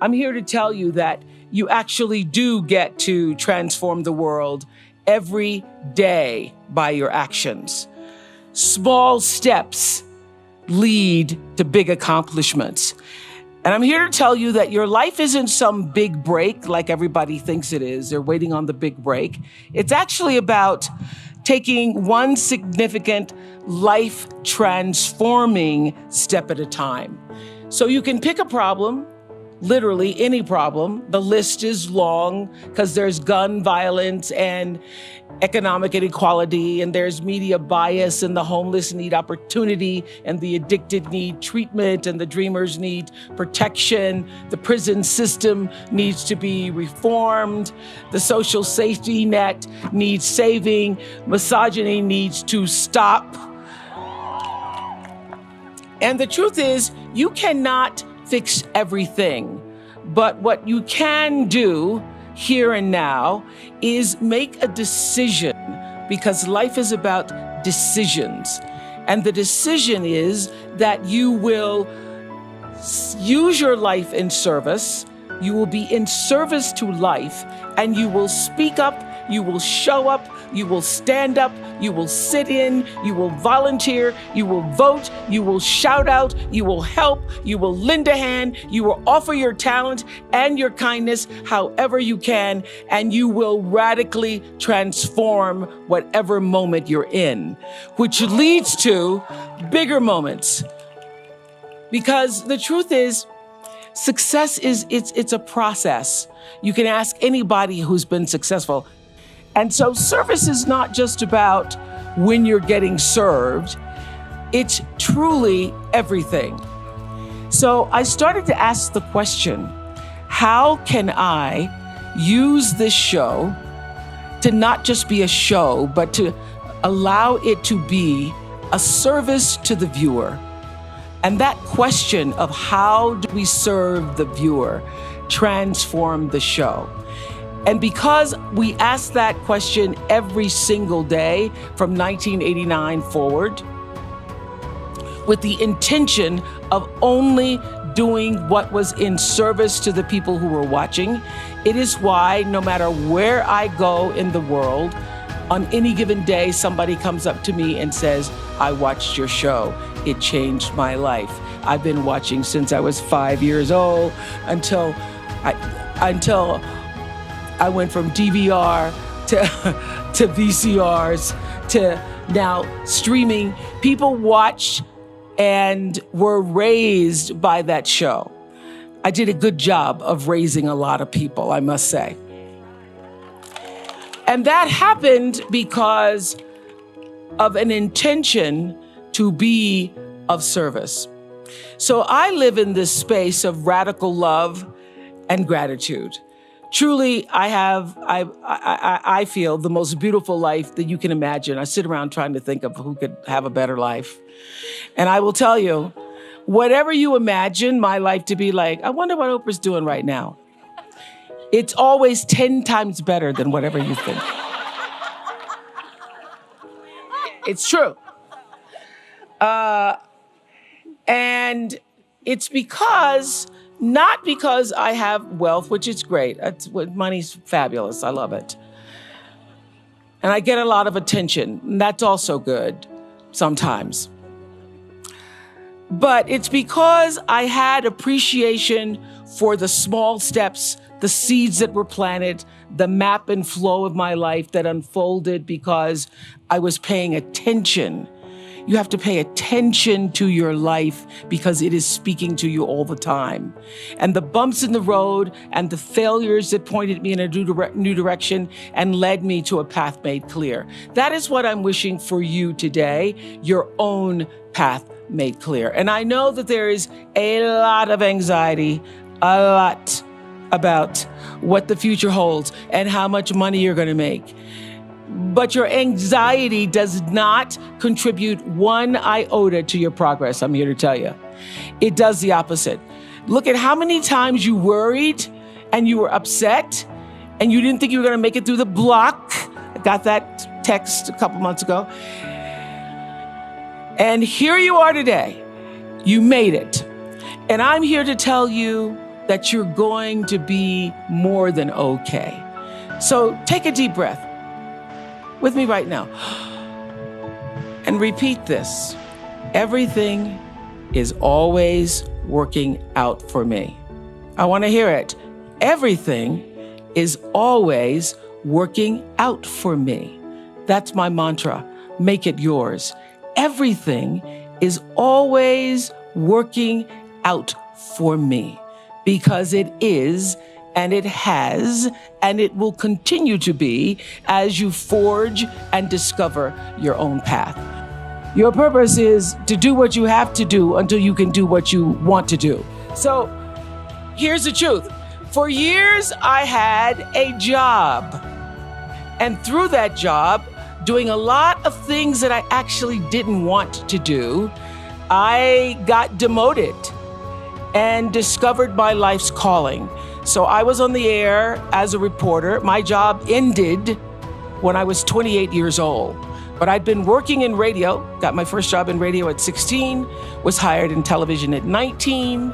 I'm here to tell you that you actually do get to transform the world every day by your actions. Small steps lead to big accomplishments. And I'm here to tell you that your life isn't some big break like everybody thinks it is. They're waiting on the big break. It's actually about taking one significant life transforming step at a time. So you can pick a problem, literally any problem. The list is long because there's gun violence and economic inequality, and there's media bias, and the homeless need opportunity, and the addicted need treatment, and the dreamers need protection. The prison system needs to be reformed. The social safety net needs saving. Misogyny needs to stop. And the truth is, you cannot fix everything. But what you can do here and now is make a decision, because life is about decisions. And the decision is that you will use your life in service. You will be in service to life, and you will speak up, you will show up, you will stand up, you will sit in, you will volunteer, you will vote, you will shout out, you will help, you will lend a hand, you will offer your talent and your kindness however you can, and you will radically transform whatever moment you're in, which leads to bigger moments. Because the truth is, success is, it's a process. You can ask anybody who's been successful. And so service is not just about when you're getting served. It's truly everything. So I started to ask the question, how can I use this show to not just be a show, but to allow it to be a service to the viewer? And that question of how do we serve the viewer transformed the show. And because we asked that question every single day from 1989 forward, with the intention of only doing what was in service to the people who were watching, it is why no matter where I go in the world, on any given day, somebody comes up to me and says, I watched your show. It changed my life. I've been watching since I was 5 years old until I went from DVR to VCRs to now streaming. People watched and were raised by that show. I did a good job of raising a lot of people, I must say. And that happened because of an intention to be of service. So I live in this space of radical love and gratitude. Truly, I feel the most beautiful life that you can imagine. I sit around trying to think of who could have a better life. And I will tell you, whatever you imagine my life to be like, I wonder what Oprah's doing right now. It's always 10 times better than whatever you think. It's true. And it's not because I have wealth, which is great. Money's fabulous. I love it. And I get a lot of attention. And that's also good sometimes. But it's because I had appreciation for the small steps, the seeds that were planted, the map and flow of my life that unfolded because I was paying attention. You have to pay attention to your life because it is speaking to you all the time. And the bumps in the road and the failures that pointed me in a new direction and led me to a path made clear. That is what I'm wishing for you today, your own path made clear. And I know that there is a lot of anxiety, a lot about what the future holds and how much money you're going to make. But your anxiety does not contribute one iota to your progress, I'm here to tell you. It does the opposite. Look at how many times you worried and you were upset and you didn't think you were going to make it through the block. I got that text a couple months ago. And here you are today. You made it. And I'm here to tell you that you're going to be more than okay. So take a deep breath with me right now and repeat this. Everything is always working out for me. I want to hear it. Everything is always working out for me. That's my mantra. Make it yours. Everything is always working out for me because it is, and it has, and it will continue to be as you forge and discover your own path. Your purpose is to do what you have to do until you can do what you want to do. So here's the truth. For years, I had a job. And through that job, doing a lot of things that I actually didn't want to do, I got demoted and discovered my life's calling. So I was on the air as a reporter. My job ended when I was 28 years old. But I'd been working in radio, got my first job in radio at 16, was hired in television at 19.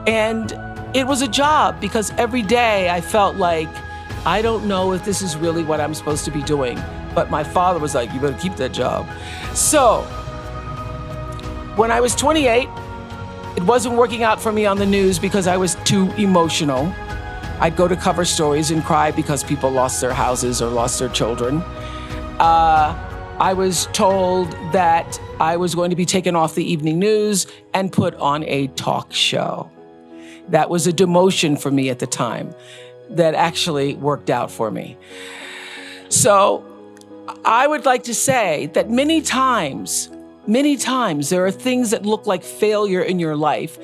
And it was a job because every day I felt like, I don't know if this is really what I'm supposed to be doing. But my father was like, you better keep that job. So when I was 28, it wasn't working out for me on the news because I was too emotional. I'd go to cover stories and cry because people lost their houses or lost their children. I was told that I was going to be taken off the evening news and put on a talk show. That was a demotion for me at the time that actually worked out for me. So I would like to say that many times, there are things that look like failure in your life.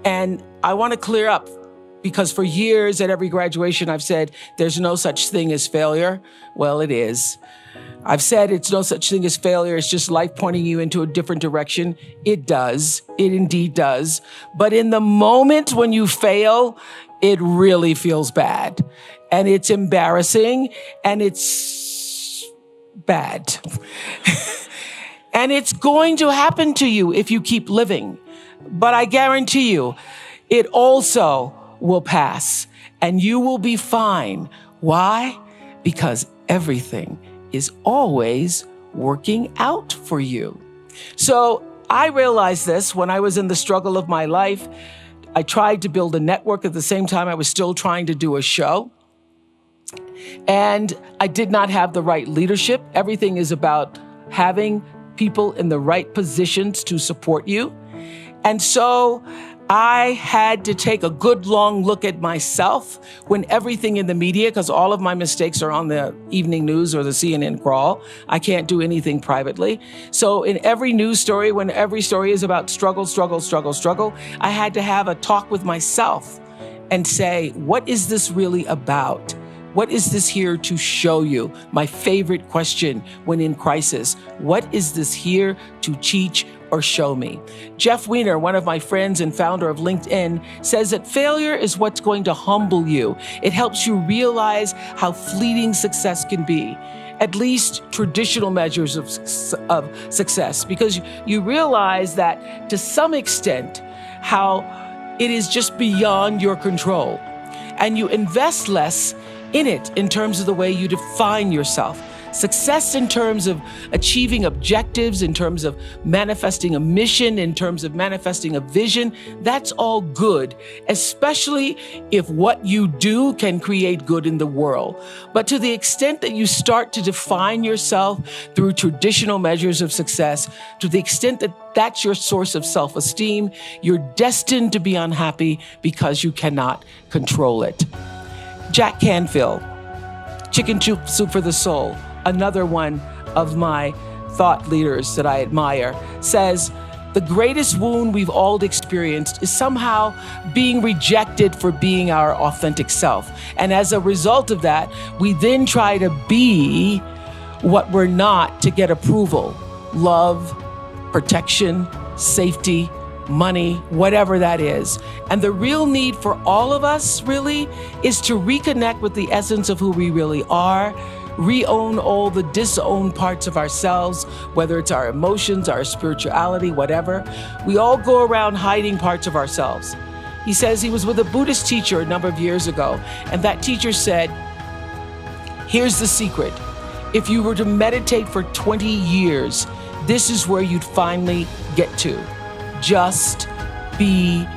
And I want to clear up because for years at every graduation, I've said, there's no such thing as failure. Well, it is. I've said it's no such thing as failure. It's just life pointing you into a different direction. It does. It indeed does. But in the moment when you fail, it really feels bad. And it's embarrassing. And it's bad. And it's going to happen to you if you keep living. But I guarantee you, it also will pass. And you will be fine. Why? Because everything is always working out for you. So I realized this when I was in the struggle of my life. I tried to build a network at the same time I was still trying to do a show. And I did not have the right leadership. Everything is about having people in the right positions to support you. And so I had to take a good long look at myself when everything in the media, because all of my mistakes are on the evening news or the CNN crawl. I can't do anything privately. So in every news story, when every story is about struggle, I had to have a talk with myself and say, what is this really about? What is this here to show you? My favorite question when in crisis, what is this here to teach or show me? Jeff Weiner, one of my friends and founder of LinkedIn, says that failure is what's going to humble you. It helps you realize how fleeting success can be, at least traditional measures of success, because you realize that to some extent, how it is just beyond your control. And you invest less in it in terms of the way you define yourself. Success in terms of achieving objectives, in terms of manifesting a mission, in terms of manifesting a vision, that's all good, especially if what you do can create good in the world. But to the extent that you start to define yourself through traditional measures of success, to the extent that that's your source of self-esteem, you're destined to be unhappy because you cannot control it. Jack Canfield, Chicken Soup for the Soul, another one of my thought leaders that I admire, says, the greatest wound we've all experienced is somehow being rejected for being our authentic self. And as a result of that, we then try to be what we're not to get approval, love, protection, safety, money, whatever that is. And the real need for all of us really is to reconnect with the essence of who we really are, re-own all the disowned parts of ourselves, whether it's our emotions, our spirituality, whatever. We all go around hiding parts of ourselves. He says he was with a Buddhist teacher a number of years ago, and that teacher said, here's the secret. If you were to meditate for 20 years, this is where you'd finally get to. Just be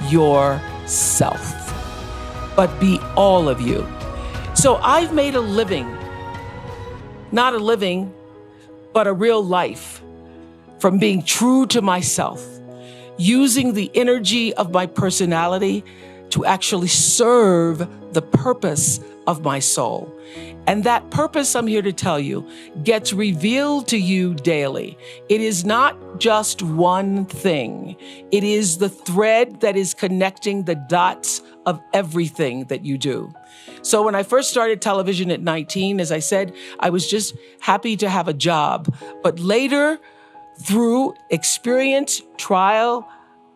yourself, but be all of you. So I've made a living, not a living, but a real life from being true to myself, using the energy of my personality to actually serve the purpose of my soul. And that purpose, I'm here to tell you, gets revealed to you daily. It is not just one thing. It is the thread that is connecting the dots of everything that you do. So when I first started television at 19, as I said, I was just happy to have a job. But later, through experience, trial,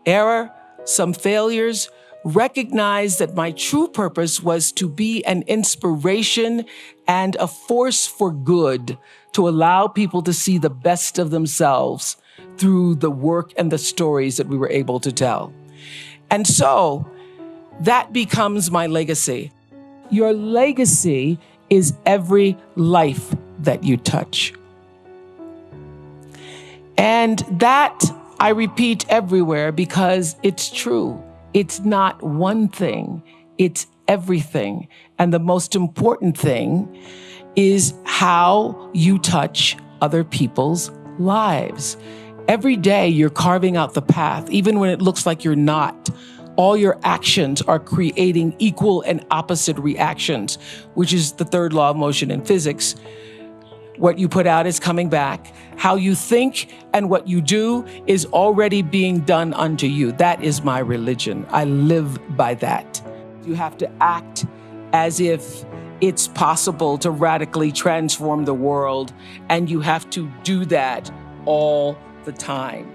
error, some failures, recognized that my true purpose was to be an inspiration and a force for good, to allow people to see the best of themselves through the work and the stories that we were able to tell. And so that becomes my legacy. Your legacy is every life that you touch. And that I repeat everywhere because it's true. It's not one thing, it's everything. And the most important thing is how you touch other people's lives. Every day you're carving out the path, even when it looks like you're not. All your actions are creating equal and opposite reactions, which is the third law of motion in physics. What you put out is coming back. How you think and what you do is already being done unto you. That is my religion. I live by that. You have to act as if it's possible to radically transform the world, and you have to do that all the time.